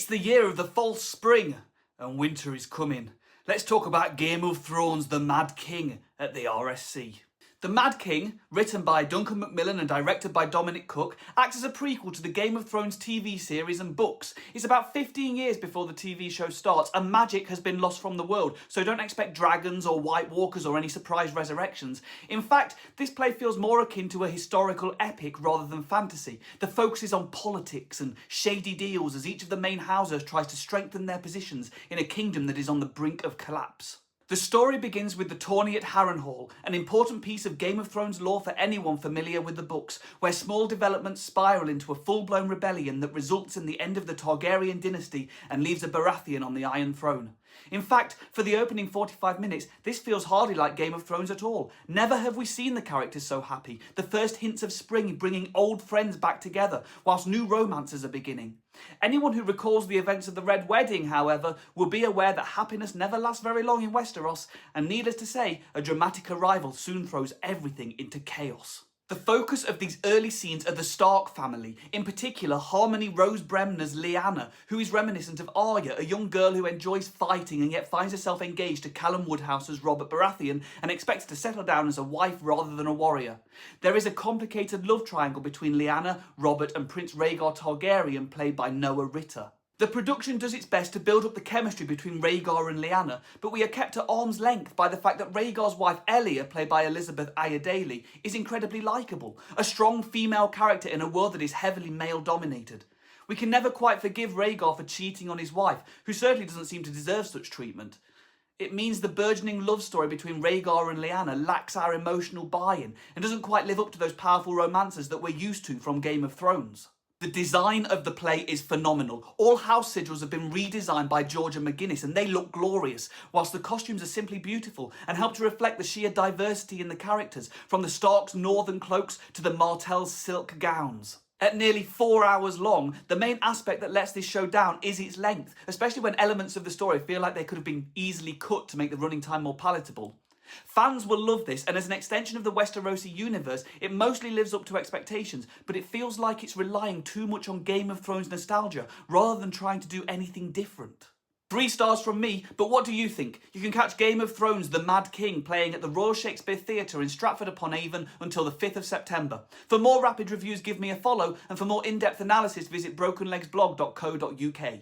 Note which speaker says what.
Speaker 1: It's the year of the false spring, and winter is coming. Let's talk about Game of Thrones, The Mad King at the RSC. The Mad King, written by Duncan MacMillan and directed by Dominic Cooke, acts as a prequel to the Game of Thrones TV series and books. It's about 15 years before the TV show starts, and magic has been lost from the world, so don't expect dragons or White Walkers or any surprise resurrections. In fact, this play feels more akin to a historical epic rather than fantasy. The focus is on politics and shady deals as each of the main houses tries to strengthen their positions in a kingdom that is on the brink of collapse. The story begins with the tourney at Harrenhal, an important piece of Game of Thrones lore for anyone familiar with the books, where small developments spiral into a full-blown rebellion that results in the end of the Targaryen dynasty and leaves a Baratheon on the Iron Throne. In fact, for the opening 45 minutes, this feels hardly like Game of Thrones at all. Never have we seen the characters so happy, the first hints of spring bringing old friends back together, whilst new romances are beginning. Anyone who recalls the events of the Red Wedding, however, will be aware that happiness never lasts very long in Westeros, and needless to say, a dramatic arrival soon throws everything into chaos. The focus of these early scenes are the Stark family, in particular Harmony Rose Bremner's Lyanna, who is reminiscent of Arya, a young girl who enjoys fighting and yet finds herself engaged to Callum Woodhouse's Robert Baratheon and expects to settle down as a wife rather than a warrior. There is a complicated love triangle between Lyanna, Robert and Prince Rhaegar Targaryen, played by Noah Ritter. The production does its best to build up the chemistry between Rhaegar and Lyanna, but we are kept at arm's length by the fact that Rhaegar's wife Elia, played by Elizabeth Ayodele, is incredibly likeable, a strong female character in a world that is heavily male-dominated. We can never quite forgive Rhaegar for cheating on his wife, who certainly doesn't seem to deserve such treatment. It means the burgeoning love story between Rhaegar and Lyanna lacks our emotional buy-in and doesn't quite live up to those powerful romances that we're used to from Game of Thrones. The design of the play is phenomenal. All House Sigils have been redesigned by Georgia McGuinness and they look glorious, whilst the costumes are simply beautiful and help to reflect the sheer diversity in the characters, from the Stark's northern cloaks to the Martell's silk gowns. At nearly 4 hours long, the main aspect that lets this show down is its length, especially when elements of the story feel like they could have been easily cut to make the running time more palatable. Fans will love this, and as an extension of the Westerosi universe, it mostly lives up to expectations, but it feels like it's relying too much on Game of Thrones nostalgia rather than trying to do anything different. 3 stars from me, but what do you think? You can catch Game of Thrones The Mad King playing at the Royal Shakespeare Theatre in Stratford-upon-Avon until the 5th of September. For more rapid reviews, give me a follow, and for more in-depth analysis, visit brokenlegsblog.co.uk.